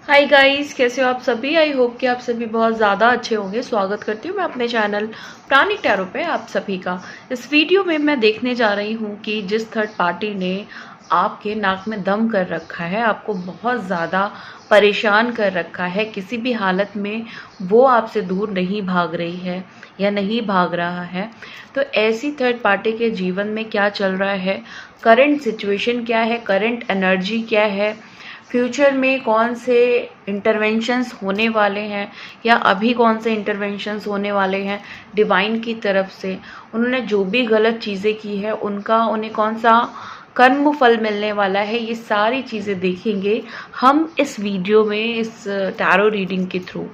Hi guys, कैसे हो आप सभी। आई होप कि आप सभी बहुत ज़्यादा अच्छे होंगे। स्वागत करती हूँ मैं अपने चैनल प्राणिक टैरो पे आप सभी का। इस वीडियो में मैं देखने जा रही हूँ कि जिस थर्ड पार्टी ने आपके नाक में दम कर रखा है, आपको बहुत ज़्यादा परेशान कर रखा है, किसी भी हालत में वो आपसे दूर नहीं भाग रही है या नहीं भाग रहा है, तो ऐसी थर्ड पार्टी के जीवन में क्या चल रहा है, करंट सिचुएशन क्या है, करंट एनर्जी क्या है, फ्यूचर में कौन से इंटरवेंशंस होने वाले हैं या अभी कौन से इंटरवेंशंस होने वाले हैं डिवाइन की तरफ से, उन्होंने जो भी गलत चीज़ें की है उनका उन्हें कौन सा कर्म फल मिलने वाला है, ये सारी चीज़ें देखेंगे हम इस वीडियो में, इस टैरो रीडिंग के थ्रू।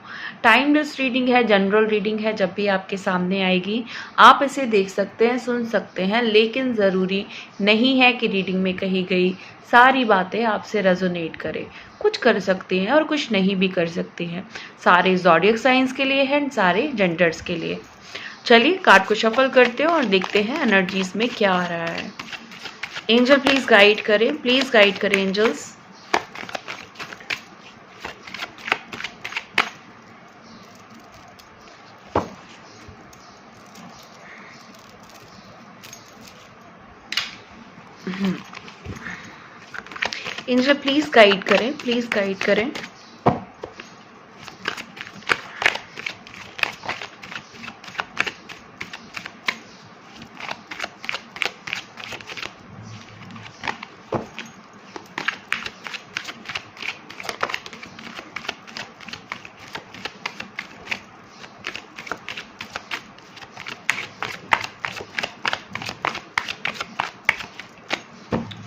टाइमलेस रीडिंग है, जनरल रीडिंग है, जब भी आपके सामने आएगी आप इसे देख सकते हैं, सुन सकते हैं, लेकिन ज़रूरी नहीं है कि रीडिंग में कही गई सारी बातें आपसे रेजोनेट करें। कुछ कर सकते हैं और कुछ नहीं भी कर सकते हैं। सारे ज़ोडिएक साइंस के लिए हैं, सारे जेंडर्स के लिए। चलिए कार्ड को शफल करते हैं और देखते हैं एनर्जीज में क्या आ रहा है। एंजल प्लीज गाइड करें, प्लीज गाइड करें एंजल्स। एंजल प्लीज गाइड करें, प्लीज गाइड करें।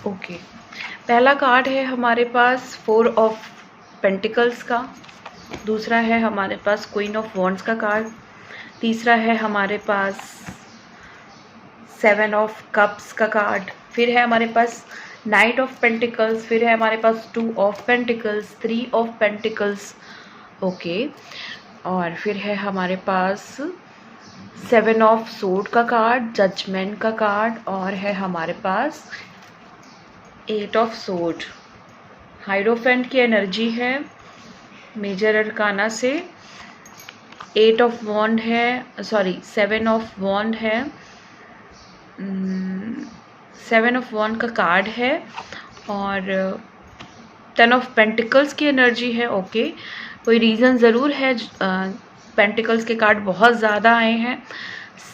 ओके, पहला कार्ड है हमारे पास 4 ऑफ पेंटिकल्स का, दूसरा है हमारे पास क्वीन ऑफ वॉन्ड्स का कार्ड, तीसरा है हमारे पास 7 ऑफ कप्स का कार्ड, फिर है हमारे पास नाइट ऑफ पेंटिकल्स, फिर है हमारे पास 2 of pentacles, 3 of pentacles. Okay, और फिर है हमारे पास 7 ऑफ सोर्ड का कार्ड, जजमेंट का कार्ड, और है हमारे पास 8 ऑफ सोर्ड। हाइरोफेंट की एनर्जी है मेजर अरकाना से। 8 ऑफ वॉन्ड है, सॉरी 7 ऑफ वॉन्ड है, 7 ऑफ वॉन्ड का कार्ड है, और 10 ऑफ पेंटिकल्स की एनर्जी है। ओके, कोई रीज़न ज़रूर है, पेंटिकल्स के कार्ड बहुत ज़्यादा आए हैं।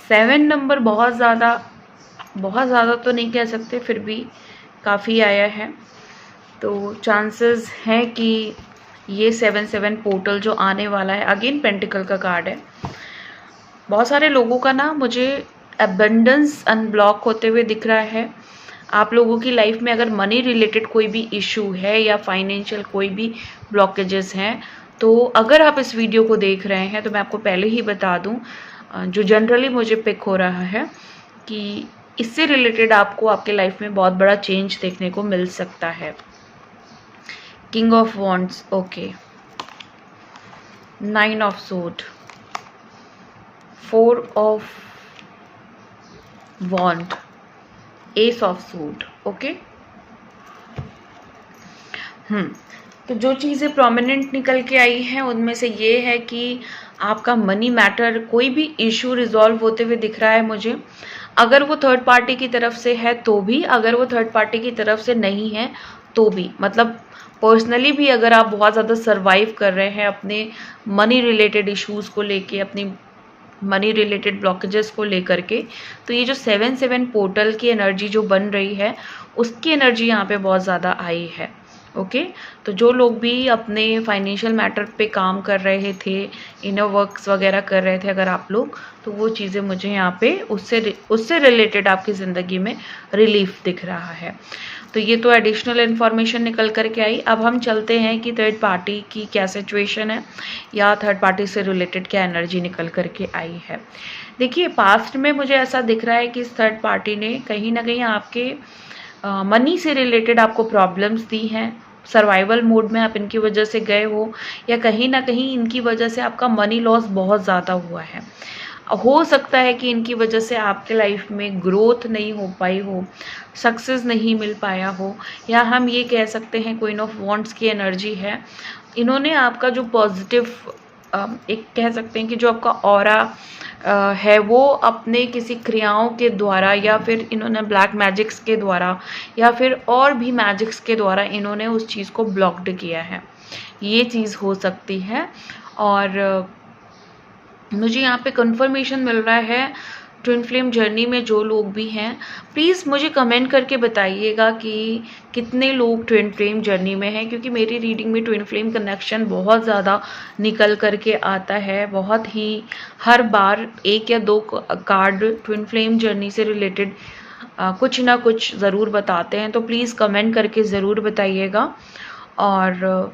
7 नंबर बहुत ज़्यादा तो नहीं कह सकते, फिर भी काफ़ी आया है, तो चांसेस हैं कि ये 7-7 पोर्टल जो आने वाला है, अगेन पेंटिकल का कार्ड है। बहुत सारे लोगों का ना मुझे एबंडेंस अनब्लॉक होते हुए दिख रहा है। आप लोगों की लाइफ में अगर मनी रिलेटेड कोई भी इशू है या फाइनेंशियल कोई भी ब्लॉकेजेस हैं, तो अगर आप इस वीडियो को देख रहे हैं तो मैं आपको पहले ही बता दूं, जो जनरली मुझे पिक हो रहा है कि इससे रिलेटेड आपको आपके लाइफ में बहुत बड़ा चेंज देखने को मिल सकता है। King of wands, okay, 9 of sword, 4 of wand, ace of sword. Okay, तो जो चीज़ें प्रोमिनेंट निकल के आई हैं उनमें से ये है कि आपका मनी मैटर कोई भी इशू रिजॉल्व होते हुए दिख रहा है मुझे। अगर वो थर्ड पार्टी की तरफ से है तो भी, अगर वो थर्ड पार्टी की तरफ से नहीं है तो भी, मतलब पर्सनली भी अगर आप बहुत ज़्यादा सर्वाइव कर रहे हैं अपने मनी रिलेटेड इश्यूज़ को लेके, अपनी मनी रिलेटेड ब्लॉकेजेस को लेकर के, तो ये जो 7-7 पोर्टल की एनर्जी जो बन रही है उसकी एनर्जी यहाँ पे बहुत ज़्यादा आई है। ओके, तो जो लोग भी अपने फाइनेंशियल मैटर पे काम कर रहे थे, इनर वर्क्स वगैरह कर रहे थे अगर आप लोग, तो वो चीज़ें मुझे यहाँ पे उससे रिलेटेड आपकी ज़िंदगी में रिलीफ दिख रहा है। तो ये तो एडिशनल इन्फॉर्मेशन निकल कर के आई। अब हम चलते हैं कि थर्ड पार्टी की क्या सिचुएशन है या थर्ड पार्टी से रिलेटेड क्या एनर्जी निकल कर के आई है। देखिए, पास्ट में मुझे ऐसा दिख रहा है कि इस थर्ड पार्टी ने कहीं ना कहीं आपके मनी से रिलेटेड आपको प्रॉब्लम्स दी हैं। सर्वाइवल मोड में आप इनकी वजह से गए हो, या कहीं ना कहीं इनकी वजह से आपका मनी लॉस बहुत ज़्यादा हुआ है। हो सकता है कि इनकी वजह से आपके लाइफ में ग्रोथ नहीं हो पाई हो, सक्सेस नहीं मिल पाया हो, या हम ये कह सकते हैं क्वीन ऑफ वॉन्ड्स की एनर्जी है। इन्होंने आपका जो पॉजिटिव एक कह सकते हैं कि जो आपका ऑरा है वो अपने किसी क्रियाओं के द्वारा, या फिर इन्होंने ब्लैक मैजिक्स के द्वारा, या फिर और भी मैजिक्स के द्वारा इन्होंने उस चीज़ को ब्लॉक्ड किया है। ये चीज़ हो सकती है। और मुझे यहाँ पे कंफर्मेशन मिल रहा है ट्विन फ्लेम जर्नी में जो लोग भी हैं, प्लीज़ मुझे कमेंट करके बताइएगा कि कितने लोग ट्विन फ्लेम जर्नी में हैं, क्योंकि मेरी रीडिंग में ट्विन फ्लेम कनेक्शन बहुत ज़्यादा निकल करके आता है। बहुत ही हर बार एक या दो कार्ड ट्विन फ्लेम जर्नी से रिलेटेड कुछ ना कुछ ज़रूर बताते हैं, तो प्लीज़ कमेंट करके ज़रूर बताइएगा। और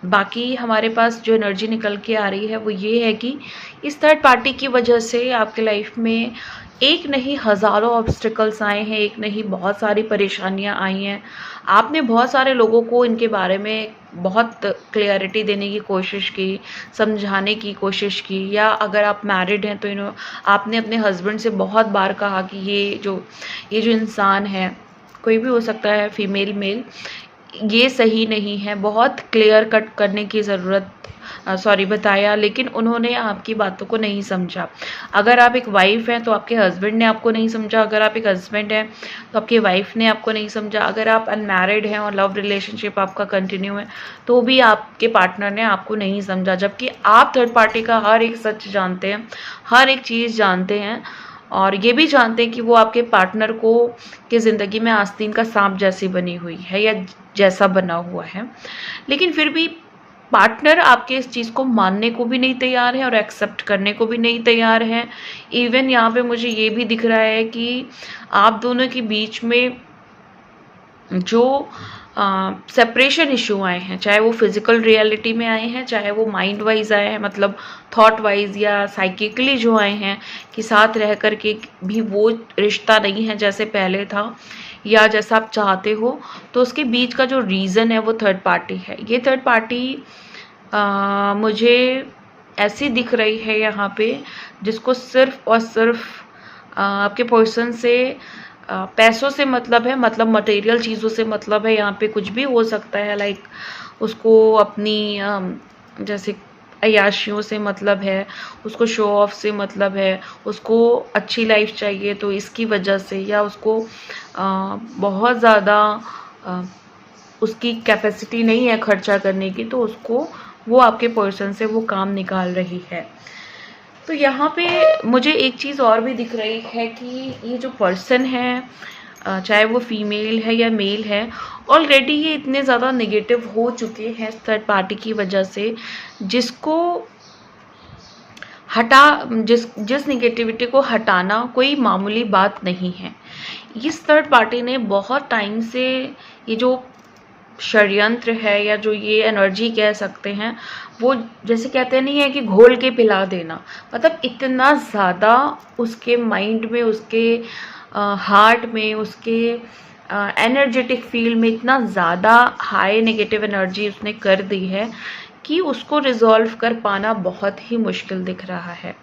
बाकी हमारे पास जो एनर्जी निकल के आ रही है वो ये है कि इस थर्ड पार्टी की वजह से आपके लाइफ में एक नहीं हज़ारों ऑब्स्टिकल्स आए हैं, एक नहीं बहुत सारी परेशानियां आई हैं। आपने बहुत सारे लोगों को इनके बारे में बहुत क्लियरिटी देने की कोशिश की, समझाने की कोशिश की, या अगर आप मैरिड हैं तो आपने अपने हस्बैंड से बहुत बार कहा कि ये जो इंसान है, कोई भी हो सकता है, फीमेल मेल, ये सही नहीं है, बहुत क्लियर कट करने की ज़रूरत बताया, लेकिन उन्होंने आपकी बातों को नहीं समझा। अगर आप एक वाइफ़ हैं तो आपके हस्बैंड ने आपको नहीं समझा, अगर आप एक हस्बैंड हैं तो आपकी वाइफ ने आपको नहीं समझा, अगर आप अनमैरिड हैं और लव रिलेशनशिप आपका कंटिन्यू है तो भी आपके पार्टनर ने आपको नहीं समझा। जबकि आप थर्ड पार्टी का हर एक सच जानते हैं, हर एक चीज़ जानते हैं, और ये भी जानते हैं कि वो आपके पार्टनर को की ज़िंदगी में आस्तीन का सांप जैसी बनी हुई है या जैसा बना हुआ है, लेकिन फिर भी पार्टनर आपके इस चीज़ को मानने को भी नहीं तैयार है और एक्सेप्ट करने को भी नहीं तैयार है। इवन यहाँ पे मुझे ये भी दिख रहा है कि आप दोनों के बीच में जो सेपरेशन इशू आए हैं, चाहे वो फिजिकल रियलिटी में आए हैं, चाहे वो माइंड वाइज आए हैं, मतलब थॉट वाइज या साइकिकली जो आए हैं कि साथ रह कर के भी वो रिश्ता नहीं है जैसे पहले था या जैसा आप चाहते हो, तो उसके बीच का जो रीज़न है वो थर्ड पार्टी है। ये थर्ड पार्टी मुझे ऐसी दिख रही है यहाँ पे जिसको सिर्फ और सिर्फ आपके पर्सन से पैसों से मतलब है, मतलब मटेरियल चीज़ों से मतलब है। यहाँ पे कुछ भी हो सकता है, लाइक उसको अपनी जैसे अय्याशियों से मतलब है, उसको शो ऑफ से मतलब है, उसको अच्छी लाइफ चाहिए तो इसकी वजह से, या उसको बहुत ज़्यादा उसकी कैपेसिटी नहीं है खर्चा करने की, तो उसको वो आपके पर्सन से वो काम निकाल रही है। तो यहाँ पे मुझे एक चीज़ और भी दिख रही है कि ये जो पर्सन है, चाहे वो फीमेल है या मेल है, ऑलरेडी ये इतने ज़्यादा नेगेटिव हो चुके हैं थर्ड पार्टी की वजह से, जिसको जिस नेगेटिविटी को हटाना कोई मामूली बात नहीं है। इस थर्ड पार्टी ने बहुत टाइम से ये जो षड्यंत्र है या जो ये एनर्जी कह सकते हैं, वो जैसे कहते नहीं है कि घोल के पिला देना, मतलब इतना ज़्यादा उसके माइंड में, उसके हार्ट में, उसके एनर्जेटिक फील्ड में इतना ज़्यादा हाई नेगेटिव एनर्जी उसने कर दी है कि उसको रिजॉल्व कर पाना बहुत ही मुश्किल दिख रहा है।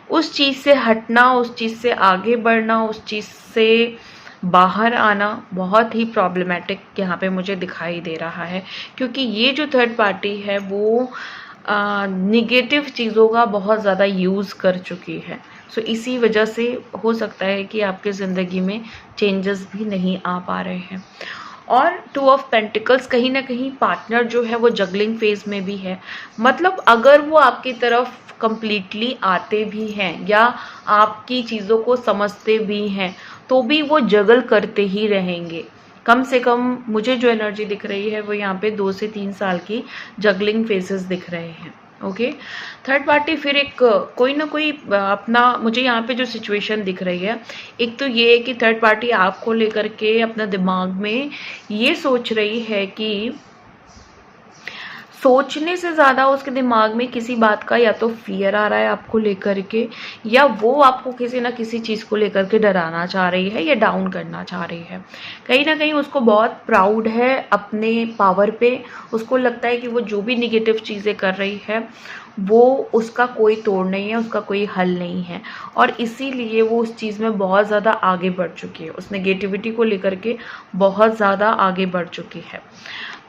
उस चीज़ से हटना, उस चीज़ से आगे बढ़ना, उस चीज़ से बाहर आना बहुत ही प्रॉब्लमेटिक यहाँ पे मुझे दिखाई दे रहा है, क्योंकि ये जो थर्ड पार्टी है वो निगेटिव चीज़ों का बहुत ज़्यादा यूज़ कर चुकी है। सो इसी वजह से हो सकता है कि आपके ज़िंदगी में चेंजेस भी नहीं आ पा रहे हैं। और टू ऑफ पेंटिकल्स, कहीं ना कहीं पार्टनर जो है वो जगलिंग फेज में भी है, मतलब अगर वो आपकी तरफ कंप्लीटली आते भी हैं या आपकी चीज़ों को समझते भी हैं तो भी वो जगल करते ही रहेंगे। कम से कम मुझे जो एनर्जी दिख रही है वो यहाँ पे 2 से 3 साल की जगलिंग फेसेस दिख रहे हैं। ओके, थर्ड पार्टी फिर एक कोई ना कोई अपना, मुझे यहाँ पे जो सिचुएशन दिख रही है, एक तो ये है कि थर्ड पार्टी आपको लेकर के अपना दिमाग में ये सोच रही है कि सोचने से ज़्यादा उसके दिमाग में किसी बात का या तो फियर आ रहा है आपको लेकर के, या वो आपको किसी ना किसी चीज़ को लेकर के डराना चाह रही है या डाउन करना चाह रही है। कहीं ना कहीं उसको बहुत प्राउड है अपने पावर पे, उसको लगता है कि वो जो भी निगेटिव चीज़ें कर रही है वो उसका कोई तोड़ नहीं है, उसका कोई हल नहीं है, और इसीलिए वो उस चीज़ में बहुत ज़्यादा आगे बढ़ चुकी है, उस नेगेटिविटी को लेकर के बहुत ज़्यादा आगे बढ़ चुकी है।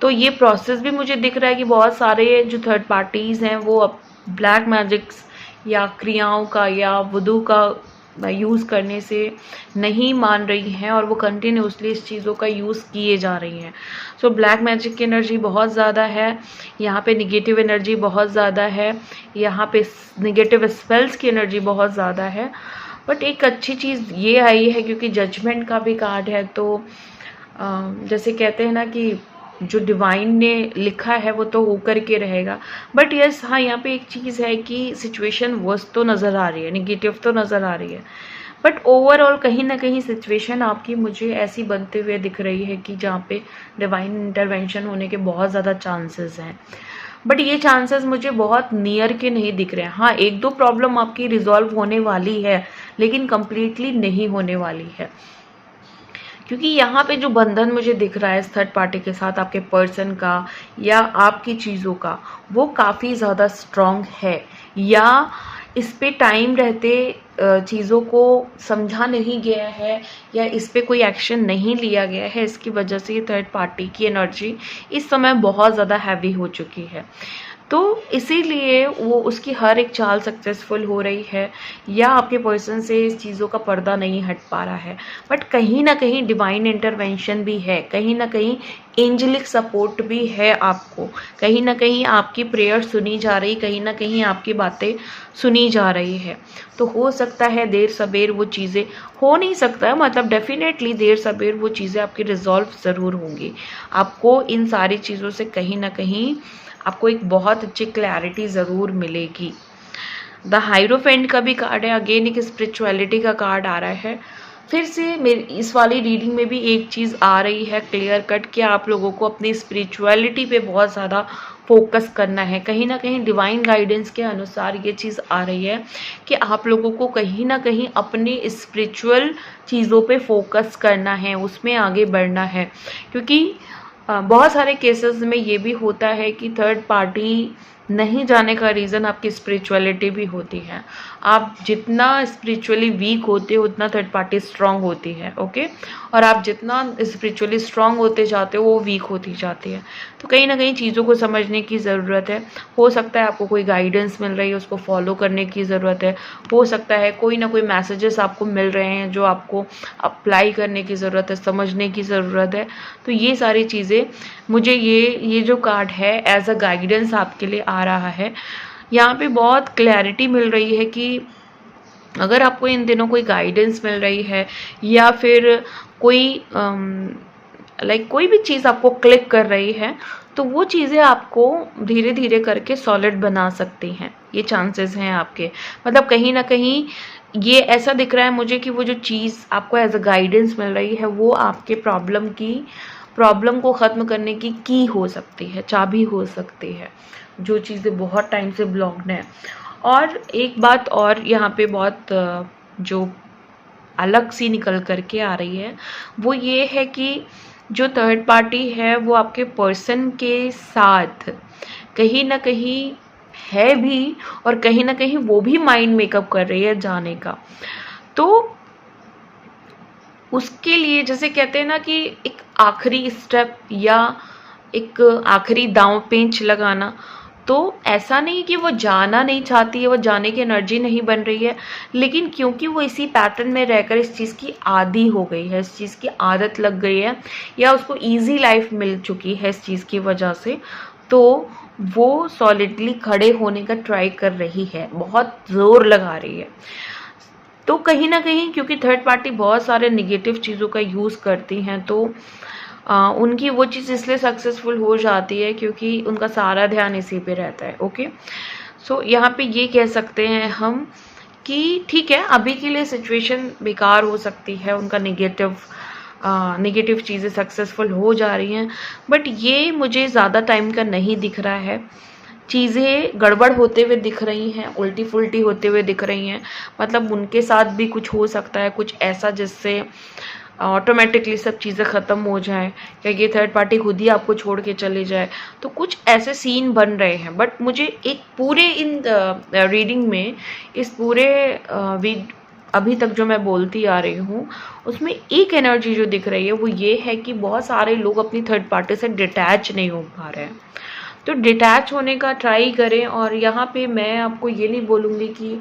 तो ये प्रोसेस भी मुझे दिख रहा है कि बहुत सारे जो थर्ड पार्टीज़ हैं वो अब ब्लैक मैजिक्स या क्रियाओं का या वुडू का यूज़ करने से नहीं मान रही हैं, और वो कंटिन्यूसली इस चीज़ों का यूज़ किए जा रही हैं। सो ब्लैक मैजिक की एनर्जी बहुत ज़्यादा है यहाँ पे, निगेटिव एनर्जी बहुत ज़्यादा है यहाँ पे, निगेटिव स्पेल्स की एनर्जी बहुत ज़्यादा है। बट एक अच्छी चीज़ ये आई है क्योंकि जजमेंट का भी कार्ड है, तो जैसे कहते हैं ना कि जो डिवाइन ने लिखा है वो तो होकर के रहेगा। बट यस हाँ, यहाँ पे एक चीज़ है कि सिचुएशन वर्स्ट तो नज़र आ रही है, निगेटिव तो नज़र आ रही है, बट ओवरऑल कहीं ना कहीं सिचुएशन आपकी मुझे ऐसी बनते हुए दिख रही है कि जहाँ पे डिवाइन इंटरवेंशन होने के बहुत ज़्यादा चांसेस हैं। बट ये चांसेस मुझे बहुत नियर के नहीं दिख रहे हैं। हाँ, एक दो प्रॉब्लम आपकी रिजॉल्व होने वाली है, लेकिन कम्प्लीटली नहीं होने वाली है, क्योंकि यहाँ पे जो बंधन मुझे दिख रहा है इस थर्ड पार्टी के साथ, आपके पर्सन का या आपकी चीज़ों का, वो काफ़ी ज़्यादा स्ट्रॉन्ग है, या इस पे टाइम रहते चीज़ों को समझा नहीं गया है, या इस पे कोई एक्शन नहीं लिया गया है, इसकी वजह से ये थर्ड पार्टी की एनर्जी इस समय बहुत ज़्यादा हैवी हो चुकी है। तो इसीलिए वो उसकी हर एक चाल सक्सेसफुल हो रही है, या आपके पर्सन से इस चीज़ों का पर्दा नहीं हट पा रहा है। बट कहीं ना कहीं डिवाइन इंटरवेंशन भी है, कहीं ना कहीं एंजेलिक सपोर्ट भी है आपको, कहीं ना कहीं आपकी प्रेयर सुनी जा रही, कहीं ना कहीं आपकी बातें सुनी जा रही है। तो हो सकता है देर सबेर वो चीज़ें, हो नहीं सकता है मतलब डेफिनेटली देर सबेर वो चीज़ें आपकी रिजॉल्व ज़रूर होंगी। आपको इन सारी चीज़ों से कहीं ना कहीं आपको एक बहुत अच्छी क्लैरिटी ज़रूर मिलेगी। द हाइरोफेंट का भी कार्ड है, अगेन एक स्पिरिचुअलिटी का कार्ड आ रहा है। फिर से मेरी इस वाली रीडिंग में भी एक चीज़ आ रही है क्लियर कट कि आप लोगों को अपनी स्पिरिचुअलिटी पे बहुत ज़्यादा फोकस करना है। कहीं ना कहीं डिवाइन गाइडेंस के अनुसार ये चीज़ आ रही है कि आप लोगों को कहीं ना कहीं अपनी स्पिरिचुअल चीज़ों पे फोकस करना है, उसमें आगे बढ़ना है, क्योंकि बहुत सारे केसेस में ये भी होता है कि थर्ड पार्टी नहीं जाने का रीज़न आपकी स्पिरिचुअलिटी भी होती है। आप जितना स्पिरिचुअली वीक होते हो उतना थर्ड पार्टी स्ट्रांग होती है, ओके, और आप जितना स्पिरिचुअली स्ट्रांग होते जाते हो वो वीक होती जाती है। तो कहीं ना कहीं चीज़ों को समझने की ज़रूरत है। हो सकता है आपको कोई गाइडेंस मिल रही है, उसको फॉलो करने की ज़रूरत है। हो सकता है कोई ना कोई मैसेजेस आपको मिल रहे हैं जो आपको अप्लाई करने की ज़रूरत है, समझने की ज़रूरत है। तो ये सारी चीज़ें मुझे ये जो कार्ड है एज अ गाइडेंस आपके लिए आ रहा है। यहाँ पे बहुत क्लैरिटी मिल रही है कि अगर आपको इन दिनों कोई गाइडेंस मिल रही है, या फिर कोई कोई भी चीज़ आपको क्लिक कर रही है, तो वो चीज़ें आपको धीरे धीरे करके सॉलिड बना सकती हैं। ये चांसेस हैं आपके, मतलब कहीं ना कहीं ये ऐसा दिख रहा है मुझे कि वो जो चीज़ आपको एज अ गाइडेंस मिल रही है वो आपके प्रॉब्लम को ख़त्म करने की हो सकती है, चाबी हो सकती है, जो चीज़ें बहुत टाइम से ब्लॉक्ड हैं। और एक बात और यहाँ पे बहुत जो अलग सी निकल करके आ रही है वो ये है कि जो थर्ड पार्टी है वो आपके पर्सन के साथ कहीं ना कहीं है भी, और कहीं ना कहीं वो भी माइंड मेकअप कर रही है जाने का। तो उसके लिए जैसे कहते हैं ना कि एक आखिरी स्टेप या एक आखिरी दांव पेंच लगाना, तो ऐसा नहीं कि वो जाना नहीं चाहती है, वो जाने की एनर्जी नहीं बन रही है, लेकिन क्योंकि वो इसी पैटर्न में रहकर इस चीज़ की आदी हो गई है, इस चीज़ की आदत लग गई है, या उसको इजी लाइफ मिल चुकी है इस चीज़ की वजह से, तो वो सॉलिडली खड़े होने का ट्राई कर रही है, बहुत ज़ोर लगा रही है। तो कहीं ना कहीं क्योंकि थर्ड पार्टी बहुत सारे निगेटिव चीज़ों का यूज़ करती हैं, तो उनकी वो चीज़ इसलिए सक्सेसफुल हो जाती है क्योंकि उनका सारा ध्यान इसी पे रहता है, ओके। सो यहाँ पे ये कह सकते हैं हम कि ठीक है, अभी के लिए सिचुएशन बेकार हो सकती है, उनका नेगेटिव चीज़ें सक्सेसफुल हो जा रही हैं, बट ये मुझे ज़्यादा टाइम का नहीं दिख रहा है। चीज़ें गड़बड़ होते हुए दिख रही हैं, उल्टी फुल्टी होते हुए दिख रही हैं, मतलब उनके साथ भी कुछ हो सकता है, कुछ ऐसा जिससे ऑटोमेटिकली सब चीज़ें ख़त्म हो जाएं, या ये थर्ड पार्टी खुद ही आपको छोड़ के चले जाए। तो कुछ ऐसे सीन बन रहे हैं। बट मुझे एक पूरे इन रीडिंग में, इस पूरे अभी तक जो मैं बोलती आ रही हूँ, उसमें एक एनर्जी जो दिख रही है वो ये है कि बहुत सारे लोग अपनी थर्ड पार्टी से डिटैच नहीं हो पा रहे हैं। तो डिटैच होने का ट्राई करें। और यहाँ पे मैं आपको ये नहीं बोलूँगी कि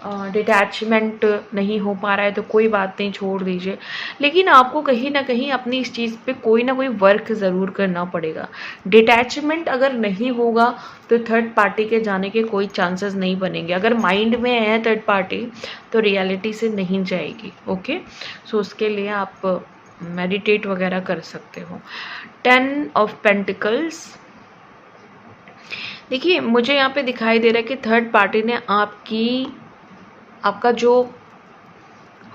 डिटैचमेंट नहीं हो पा रहा है तो कोई बात नहीं, छोड़ दीजिए। लेकिन आपको कहीं ना कहीं अपनी इस चीज़ पे कोई ना कोई वर्क ज़रूर करना पड़ेगा। डिटैचमेंट अगर नहीं होगा तो थर्ड पार्टी के जाने के कोई चांसेस नहीं बनेंगे। अगर माइंड में है थर्ड पार्टी तो रियलिटी से नहीं जाएगी। ओके, सो उसके लिए आप मेडिटेट वगैरह कर सकते हो। 10 ऑफ पेंटिकल्स, देखिए मुझे यहाँ पे दिखाई दे रहा है कि थर्ड पार्टी ने आपका जो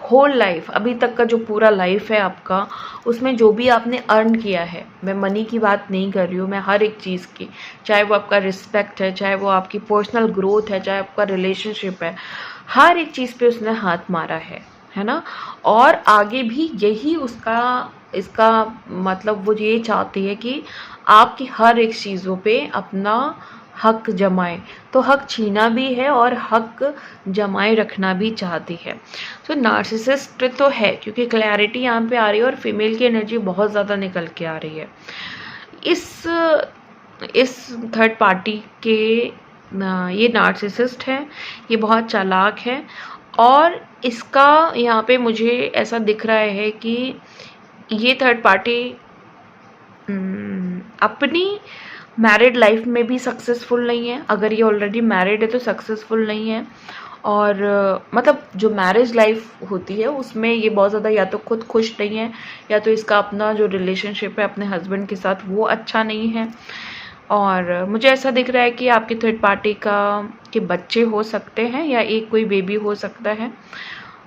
होल लाइफ, अभी तक का जो पूरा लाइफ है आपका, उसमें जो भी आपने अर्न किया है, मैं मनी की बात नहीं कर रही हूँ, मैं हर एक चीज़ की, चाहे वो आपका रिस्पेक्ट है, चाहे वो आपकी पर्सनल ग्रोथ है, चाहे आपका रिलेशनशिप है, हर एक चीज़ पे उसने हाथ मारा है ना। और आगे भी यही इसका मतलब वो ये चाहती है कि आपकी हर एक चीज़ों पे अपना हक जमाए। तो हक छीना भी है और हक जमाए रखना भी चाहती है। तो नार्सिसिस्ट तो है, क्योंकि क्लैरिटी यहाँ पे आ रही है और फीमेल की एनर्जी बहुत ज़्यादा निकल के आ रही है। इस थर्ड पार्टी के ये नार्सिसिस्ट है, ये बहुत चालाक है। और इसका यहाँ पे मुझे ऐसा दिख रहा है कि ये थर्ड पार्टी अपनी मैरिड लाइफ में भी सक्सेसफुल नहीं है। अगर ये ऑलरेडी मैरिड है तो सक्सेसफुल नहीं है। और मतलब जो मैरिज लाइफ होती है उसमें ये बहुत ज़्यादा या तो खुद खुश नहीं है, या तो इसका अपना जो रिलेशनशिप है अपने हस्बैंड के साथ वो अच्छा नहीं है। और मुझे ऐसा दिख रहा है कि आपकी थर्ड पार्टी के बच्चे हो सकते हैं, या एक कोई बेबी हो सकता है,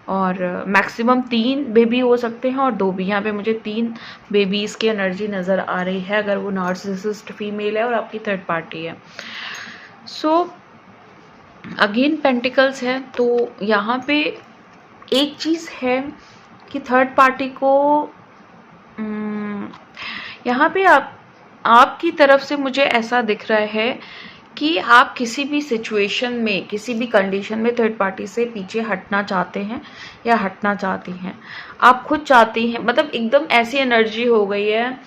और मैक्सिमम 3 बेबी हो सकते हैं और 2 भी। यहाँ पे मुझे 3 बेबीज़ की एनर्जी नज़र आ रही है अगर वो नार्सिसिस्ट फीमेल है और आपकी थर्ड पार्टी है। सो अगेन पेंटिकल्स है। तो यहाँ पे एक चीज़ है कि थर्ड पार्टी को यहाँ पे आपकी तरफ से मुझे ऐसा दिख रहा है कि आप किसी भी सिचुएशन में, किसी भी कंडीशन में थर्ड पार्टी से पीछे हटना चाहते हैं या हटना चाहती हैं। आप खुद चाहती हैं, मतलब एकदम ऐसी एनर्जी हो गई है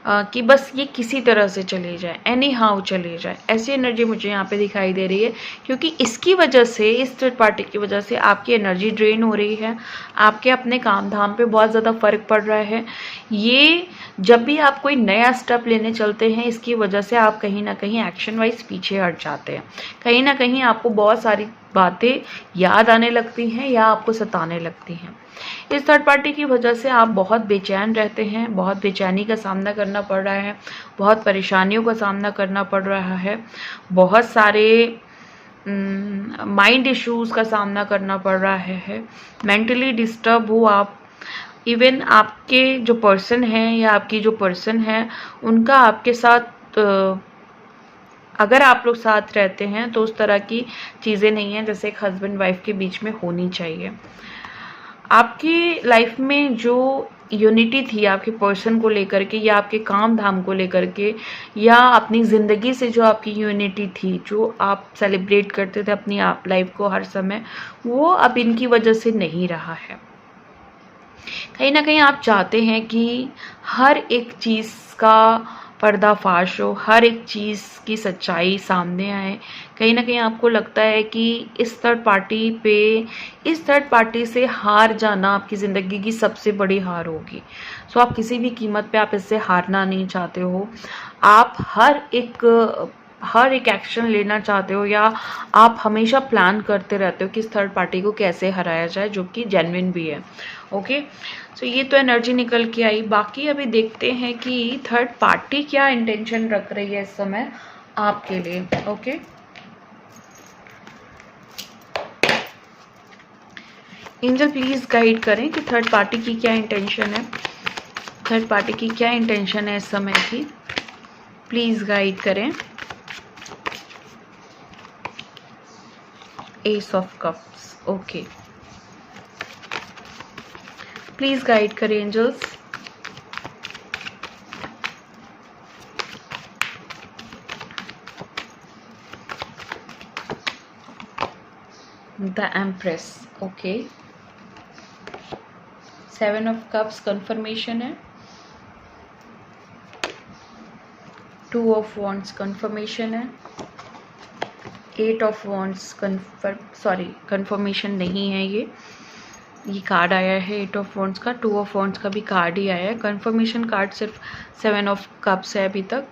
कि बस ये किसी तरह से चले जाए, एनी हाउ चले जाए, ऐसी एनर्जी मुझे यहाँ पे दिखाई दे रही है। क्योंकि इसकी वजह से, इस थर्ड पार्टी की वजह से आपकी एनर्जी ड्रेन हो रही है, आपके अपने काम धाम पे बहुत ज़्यादा फर्क पड़ रहा है। ये जब भी आप कोई नया स्टेप लेने चलते हैं, इसकी वजह से आप कहीं ना कहीं एक्शन वाइज पीछे हट जाते हैं। कहीं ना कहीं आपको बहुत सारी बातें याद आने लगती हैं या आपको सताने लगती हैं। इस थर्ड पार्टी की वजह से आप बहुत बेचैन रहते हैं, बहुत बेचैनी का सामना करना पड़ रहा है, बहुत परेशानियों का सामना करना पड़ रहा है, बहुत सारे माइंड इश्यूज़ का सामना करना पड़ रहा है, मेंटली डिस्टर्ब हो आप। इवन आपके जो पर्सन हैं या आपकी जो पर्सन है उनका आपके साथ अगर आप लोग साथ रहते हैं तो उस तरह की चीज़ें नहीं हैं जैसे एक हस्बैंड वाइफ के बीच में होनी चाहिए। आपकी लाइफ में जो यूनिटी थी आपके पर्सन को लेकर के, या आपके काम धाम को लेकर के, या अपनी ज़िंदगी से जो आपकी यूनिटी थी, जो आप सेलिब्रेट करते थे अपनी आप लाइफ को हर समय, वो अब इनकी वजह से नहीं रहा है। कहीं ना कहीं आप चाहते हैं कि हर एक चीज़ का पर्दाफाश हो, हर एक चीज़ की सच्चाई सामने आए। कहीं ना कहीं आपको लगता है कि इस थर्ड पार्टी से हार जाना आपकी ज़िंदगी की सबसे बड़ी हार होगी। सो आप किसी भी कीमत पे आप इससे हारना नहीं चाहते हो। आप हर एक एक्शन लेना चाहते हो, या आप हमेशा प्लान करते रहते हो कि इस थर्ड पार्टी को कैसे हराया जाए, जो कि जेन्युइन भी है। ओके, सो ये तो एनर्जी निकल के आई। बाकी अभी देखते हैं कि थर्ड पार्टी क्या इंटेंशन रख रही है इस समय आपके लिए। ओके, एंजल प्लीज गाइड करें कि थर्ड पार्टी की क्या इंटेंशन है, थर्ड पार्टी की क्या इंटेंशन है इस समय की, प्लीज गाइड करें। Ace of cups, okay, please guide करें angels. The empress, okay. 7 of cups confirmation है, 2 ऑफ वॉन्ड्स कंफर्मेशन है, 8 ऑफ वॉन्ड्स कंफर्मेशन नहीं है। ये कार्ड आया है 8 ऑफ वॉन्ड्स का, 2 ऑफ वॉन्ड्स का भी कार्ड ही आया है। कंफर्मेशन कार्ड सिर्फ 7 ऑफ कप्स है अभी तक।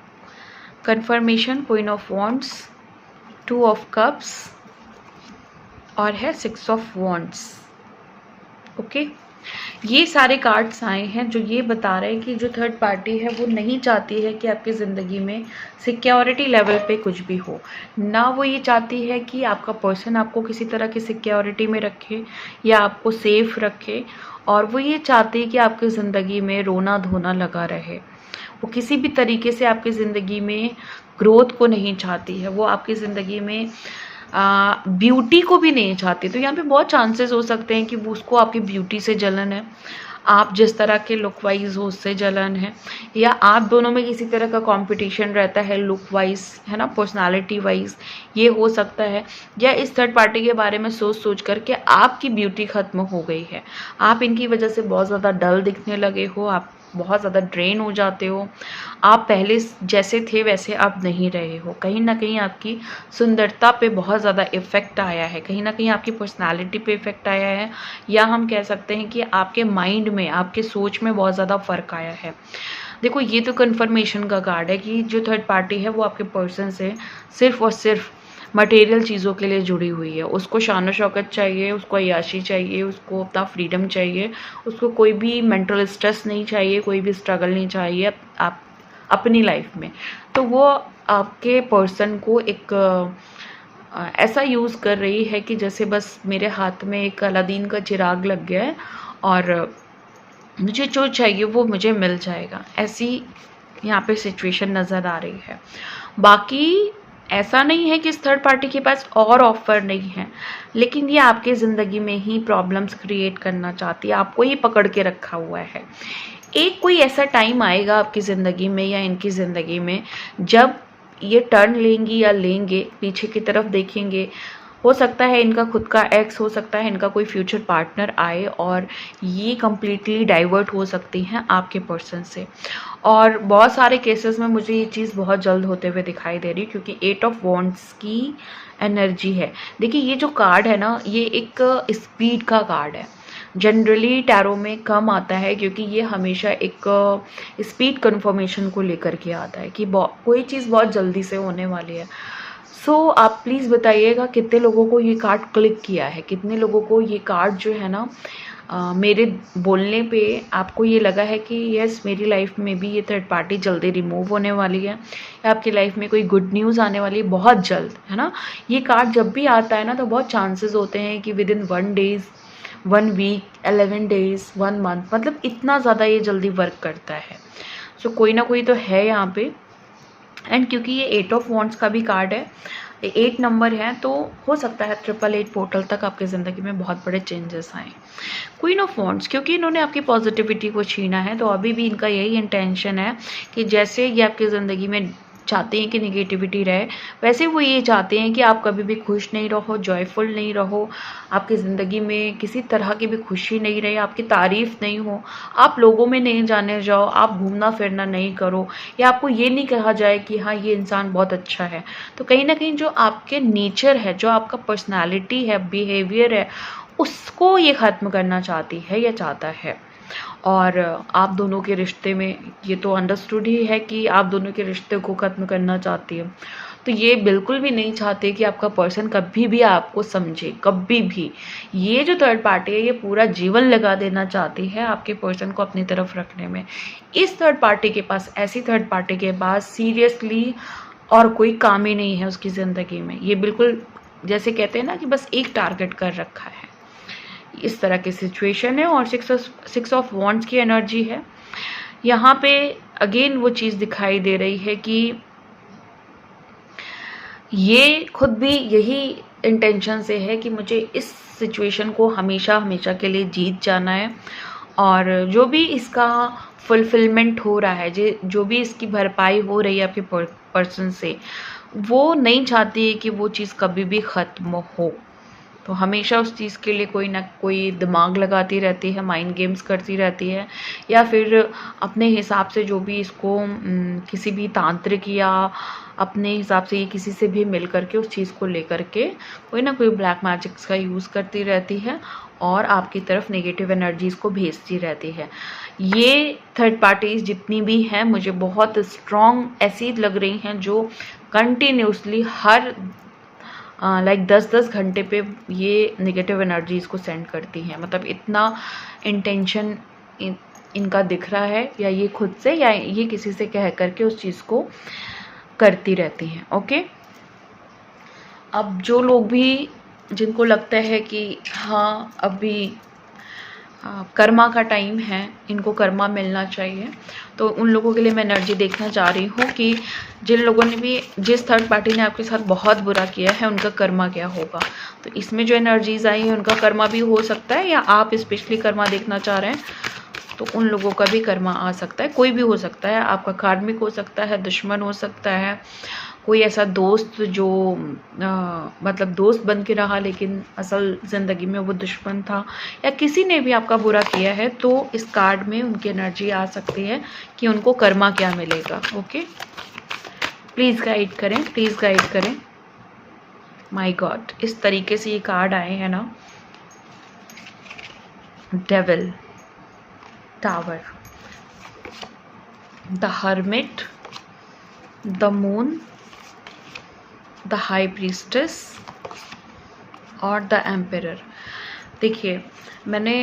Confirmation queen of wands, 2 of cups और है 6 ऑफ वॉन्ड्स, ओके। ये सारे कार्ड्स आए हैं जो ये बता रहे हैं कि जो थर्ड पार्टी है वो नहीं चाहती है कि आपकी ज़िंदगी में सिक्योरिटी लेवल पे कुछ भी हो ना। वो ये चाहती है कि आपका पर्सन आपको किसी तरह की सिक्योरिटी में रखे या आपको सेफ रखे, और वो ये चाहती है कि आपकी ज़िंदगी में रोना धोना लगा रहे। वो किसी भी तरीके से आपकी ज़िंदगी में ग्रोथ को नहीं चाहती है, वो आपकी ज़िंदगी में ब्यूटी को भी नहीं चाहती। तो यहाँ पे बहुत चांसेस हो सकते हैं कि वो उसको आपकी ब्यूटी से जलन है, आप जिस तरह के लुक वाइज हो उससे जलन है, या आप दोनों में किसी तरह का कंपटीशन रहता है लुक वाइज, है ना, पर्सनालिटी वाइज, ये हो सकता है। या इस थर्ड पार्टी के बारे में सोच सोच करके आपकी ब्यूटी ख़त्म हो गई है, आप इनकी वजह से बहुत ज़्यादा डल दिखने लगे हो, आप बहुत ज़्यादा ड्रेन हो जाते हो, आप पहले जैसे थे वैसे अब नहीं रहे हो। कहीं ना कहीं आपकी सुंदरता पे बहुत ज़्यादा इफ़ेक्ट आया है, कहीं ना कहीं आपकी पर्सनालिटी पे इफ़ेक्ट आया है, या हम कह सकते हैं कि आपके माइंड में, आपके सोच में बहुत ज़्यादा फ़र्क आया है। देखो, ये तो कन्फर्मेशन का कार्ड है कि जो थर्ड पार्टी है वो आपके पर्सन से सिर्फ और सिर्फ मटेरियल चीज़ों के लिए जुड़ी हुई है। उसको शान शौकत चाहिए, उसको अय्याशी चाहिए, उसको अपना फ्रीडम चाहिए, उसको कोई भी मेंटल स्ट्रेस नहीं चाहिए, कोई भी स्ट्रगल नहीं चाहिए आप अपनी लाइफ में। तो वो आपके पर्सन को एक ऐसा यूज़ कर रही है कि जैसे बस मेरे हाथ में एक अलादीन का चिराग लग गया है और मुझे जो चाहिए वो मुझे मिल जाएगा, ऐसी यहाँ पे सिचुएशन नज़र आ रही है। बाकी ऐसा नहीं है कि इस थर्ड पार्टी के पास और ऑफर नहीं है, लेकिन ये आपके ज़िंदगी में ही प्रॉब्लम्स क्रिएट करना चाहती है, आपको ही पकड़ के रखा हुआ है। एक कोई ऐसा टाइम आएगा आपकी ज़िंदगी में या इनकी ज़िंदगी में जब ये टर्न लेंगी या लेंगे, पीछे की तरफ देखेंगे, हो सकता है इनका खुद का एक्स, हो सकता है इनका कोई फ्यूचर पार्टनर आए और ये कम्प्लीटली डाइवर्ट हो सकती हैं आपके पर्सन से। और बहुत सारे केसेस में मुझे ये चीज़ बहुत जल्द होते हुए दिखाई दे रही है, क्योंकि 8 ऑफ वॉन्ड्स की एनर्जी है। देखिए, ये जो कार्ड है ना, ये एक स्पीड का कार्ड है। जनरली टैरो में कम आता है क्योंकि ये हमेशा एक स्पीड कन्फर्मेशन को लेकर के आता है कि कोई चीज़ बहुत जल्दी से होने वाली है। सो आप प्लीज़ बताइएगा कितने लोगों को ये कार्ड क्लिक किया है, कितने लोगों को ये कार्ड जो है ना मेरे बोलने पे आपको ये लगा है कि यस, मेरी लाइफ में भी ये थर्ड पार्टी जल्दी रिमूव होने वाली है, या आपकी लाइफ में कोई गुड न्यूज़ आने वाली है बहुत जल्द, है ना। ये कार्ड जब भी आता है ना तो बहुत चांसेस होते हैं कि within 1 days, 1 week, 11 days, 1 month, मतलब इतना ज़्यादा ये जल्दी वर्क करता है। सो कोई ना कोई तो है यहाँ पे। एंड क्योंकि ये 8 ऑफ वॉन्ड्स का भी कार्ड है, 8 नंबर है, तो हो सकता है 888 पोर्टल तक आपकी ज़िंदगी में बहुत बड़े चेंजेस आए। क्वीन ऑफ वॉन्ड्स, क्योंकि इन्होंने आपकी पॉजिटिविटी को छीना है, तो अभी भी इनका यही इंटेंशन है कि जैसे ये आपकी ज़िंदगी में चाहते हैं कि निगेटिविटी रहे, वैसे वो ये चाहते हैं कि आप कभी भी खुश नहीं रहो, जॉयफुल नहीं रहो, आपकी ज़िंदगी में किसी तरह की भी खुशी नहीं रहे, आपकी तारीफ़ नहीं हो, आप लोगों में नहीं जाने जाओ, आप घूमना फिरना नहीं करो, या आपको ये नहीं कहा जाए कि हाँ ये इंसान बहुत अच्छा है। तो कहीं ना कहीं जो आपके नेचर है, जो आपका पर्सनैलिटी है, बिहेवियर है, उसको ये ख़त्म करना चाहती है या चाहता है। और आप दोनों के रिश्ते में ये तो अंडरस्टूड ही है कि आप दोनों के रिश्ते को ख़त्म करना चाहती है। तो ये बिल्कुल भी नहीं चाहते कि आपका पर्सन कभी भी आपको समझे, कभी भी। ये जो थर्ड पार्टी है ये पूरा जीवन लगा देना चाहती है आपके पर्सन को अपनी तरफ रखने में। इस थर्ड पार्टी के पास, ऐसी थर्ड पार्टी के पास सीरियसली और कोई काम ही नहीं है उसकी ज़िंदगी में। ये बिल्कुल जैसे कहते हैं ना कि बस एक टारगेट कर रखा है, इस तरह की सिचुएशन है। और 6 ऑफ वॉन्ड्स की एनर्जी है यहाँ पे। अगेन वो चीज़ दिखाई दे रही है कि ये खुद भी यही इंटेंशन से है कि मुझे इस सिचुएशन को हमेशा हमेशा के लिए जीत जाना है, और जो भी इसका फुलफिलमेंट हो रहा है, जो भी इसकी भरपाई हो रही है आपके पर्सन से, वो नहीं चाहती है कि वो चीज़ कभी भी ख़त्म हो। तो हमेशा उस चीज़ के लिए कोई ना कोई दिमाग लगाती रहती है, माइंड गेम्स करती रहती है, या फिर अपने हिसाब से जो भी इसको किसी भी तांत्रिक या अपने हिसाब से ये किसी से भी मिल करके उस चीज़ को लेकर के कोई ना कोई ब्लैक मैजिक्स का यूज़ करती रहती है और आपकी तरफ नेगेटिव एनर्जीज़ को भेजती रहती है। ये थर्ड पार्टीज़ जितनी भी हैं मुझे बहुत स्ट्रॉन्ग ऐसी लग रही हैं जो कंटिन्यूसली हर लाइक 10-10 घंटे पे ये नेगेटिव एनर्जीज़ को सेंड करती हैं। मतलब इतना इंटेंशन इनका दिख रहा है, या ये खुद से या ये किसी से कह करके उस चीज़ को करती रहती हैं। ओके, अब जो लोग भी जिनको लगता है कि हाँ अभी कर्मा का टाइम है, इनको कर्मा मिलना चाहिए, तो उन लोगों के लिए मैं एनर्जी देखना चाह रही हूँ कि जिन लोगों ने भी, जिस थर्ड पार्टी ने आपके साथ बहुत बुरा किया है, उनका कर्मा क्या होगा। तो इसमें जो एनर्जीज आई है उनका कर्मा भी हो सकता है, या आप स्पेशली कर्मा देखना चाह रहे हैं तो उन लोगों का भी कर्मा आ सकता है। कोई भी हो सकता है, आपका कार्मिक हो सकता है, दुश्मन हो सकता है, कोई ऐसा दोस्त जो मतलब दोस्त बन के रहा लेकिन असल ज़िंदगी में वो दुश्मन था, या किसी ने भी आपका बुरा किया है, तो इस कार्ड में उनकी एनर्जी आ सकती है कि उनको कर्मा क्या मिलेगा। ओके, प्लीज़ गाइड करें, प्लीज़ गाइड करें। माय गॉड, इस तरीके से ये कार्ड आए हैं ना, devil, tower, the hermit, the moon, the high priestess और द एम्परर। देखिए, मैंने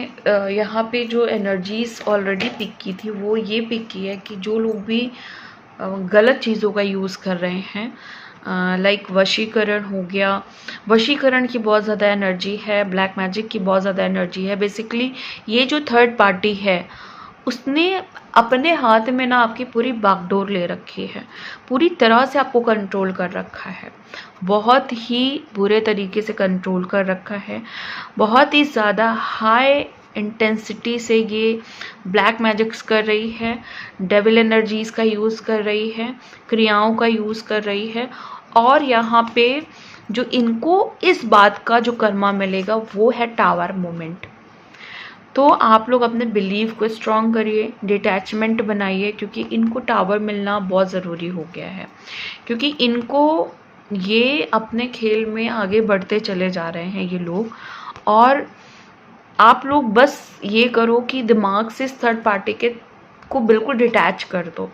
यहाँ पे जो एनर्जीज ऑलरेडी पिक की थी वो ये पिक की है कि जो लोग भी गलत चीज़ों का यूज़ कर रहे हैं, लाइक वशीकरण हो गया, वशीकरण की बहुत ज़्यादा एनर्जी है, ब्लैक मैजिक की बहुत ज़्यादा एनर्जी है। बेसिकली ये जो थर्ड पार्टी है उसने अपने हाथ में ना आपकी पूरी बागडोर ले रखी है, पूरी तरह से आपको कंट्रोल कर रखा है, बहुत ही बुरे तरीके से कंट्रोल कर रखा है, बहुत ही ज़्यादा हाई इंटेंसिटी से ये ब्लैक मैजिक्स कर रही है, डेविल एनर्जीज़ का यूज़ कर रही है, क्रियाओं का यूज़ कर रही है। और यहाँ पे जो इनको इस बात का जो कर्मा मिलेगा वो है टावर मोमेंट। तो आप लोग अपने बिलीव को स्ट्रॉन्ग करिए, डिटैचमेंट बनाइए, क्योंकि इनको टावर मिलना बहुत ज़रूरी हो गया है, क्योंकि इनको ये अपने खेल में आगे बढ़ते चले जा रहे हैं ये लोग। और आप लोग बस ये करो कि दिमाग से इस थर्ड पार्टी के को बिल्कुल डिटैच कर दो।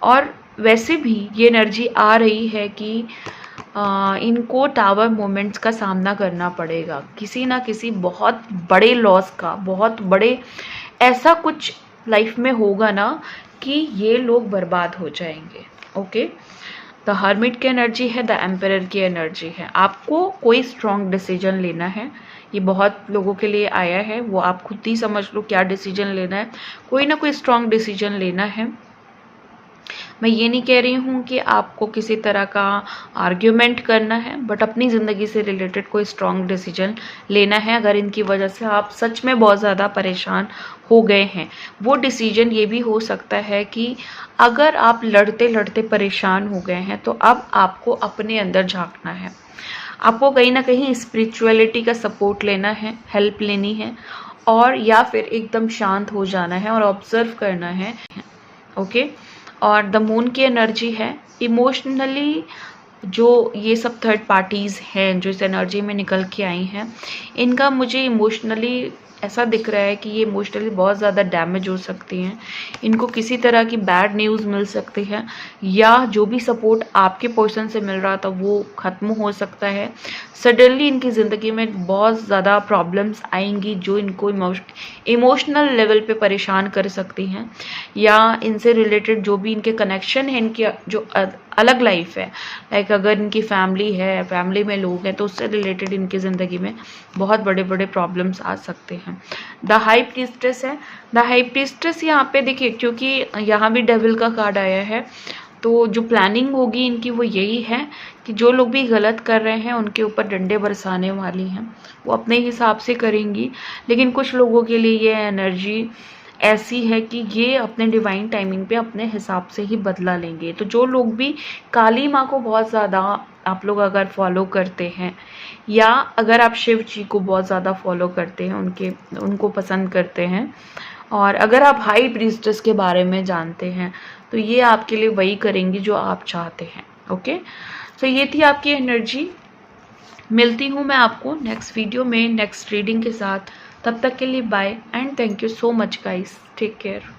और वैसे भी ये एनर्जी आ रही है कि इनको टावर मोमेंट्स का सामना करना पड़ेगा, किसी ना किसी बहुत बड़े लॉस का, बहुत बड़े ऐसा कुछ लाइफ में होगा ना कि ये लोग बर्बाद हो जाएंगे। ओके, द हर्मिट की एनर्जी है, द एम्परर की एनर्जी है। आपको कोई स्ट्रॉन्ग डिसीजन लेना है, ये बहुत लोगों के लिए आया है, वो आप खुद ही समझ लो क्या डिसीजन लेना है। कोई ना कोई स्ट्रॉन्ग डिसीजन लेना है। मैं ये नहीं कह रही हूँ कि आपको किसी तरह का आर्ग्यूमेंट करना है, बट अपनी ज़िंदगी से रिलेटेड कोई स्ट्रॉन्ग डिसीजन लेना है। अगर इनकी वजह से आप सच में बहुत ज़्यादा परेशान हो गए हैं, वो डिसीजन ये भी हो सकता है कि अगर आप लड़ते लड़ते परेशान हो गए हैं तो अब आपको अपने अंदर झांकना है, आपको कहीं ना कहीं स्पिरिचुअलिटी का सपोर्ट लेना है, हेल्प लेनी है, और या फिर एकदम शांत हो जाना है और ऑब्जर्व करना है। ओके, और द मून की एनर्जी है इमोशनली। जो ये सब थर्ड पार्टीज़ हैं जो इस एनर्जी में निकल के आई हैं, इनका मुझे इमोशनली ऐसा दिख रहा है कि ये इमोशनली बहुत ज़्यादा डैमेज हो सकती हैं, इनको किसी तरह की बैड न्यूज़ मिल सकती है, या जो भी सपोर्ट आपके पर्सन से मिल रहा था वो ख़त्म हो सकता है। सडनली इनकी ज़िंदगी में बहुत ज़्यादा प्रॉब्लम्स आएंगी जो इनको इमोशनल लेवल पे परेशान कर सकती हैं, या इनसे रिलेटेड जो भी इनके कनेक्शन हैं, इनकी जो अलग लाइफ है, लाइक अगर इनकी फैमिली है, फैमिली में लोग हैं, तो उससे रिलेटेड इनकी ज़िंदगी में बहुत बड़े बड़े प्रॉब्लम्स आ सकते हैं। द हाई प्रीस्टेस है, द हाई प्रीस्टेस यहाँ पे देखिए, क्योंकि यहाँ भी डेविल का कार्ड आया है, तो जो प्लानिंग होगी इनकी वो यही है कि जो लोग भी गलत कर रहे हैं उनके ऊपर डंडे बरसाने वाली हैं, वो अपने हिसाब से करेंगी। लेकिन कुछ लोगों के लिए ये एनर्जी ऐसी है कि ये अपने डिवाइन टाइमिंग पे अपने हिसाब से ही बदला लेंगे। तो जो लोग भी काली माँ को बहुत ज़्यादा आप लोग अगर फॉलो करते हैं, या अगर आप शिव जी को बहुत ज़्यादा फॉलो करते हैं, उनको पसंद करते हैं, और अगर आप हाई प्रीस्टेस के बारे में जानते हैं, तो ये आपके लिए वही करेंगी जो आप चाहते हैं। ओके, तो ये थी आपकी एनर्जी। मिलती हूँ मैं आपको नेक्स्ट वीडियो में नेक्स्ट रीडिंग के साथ। तब तक के लिए bye and thank you so much guys, take care.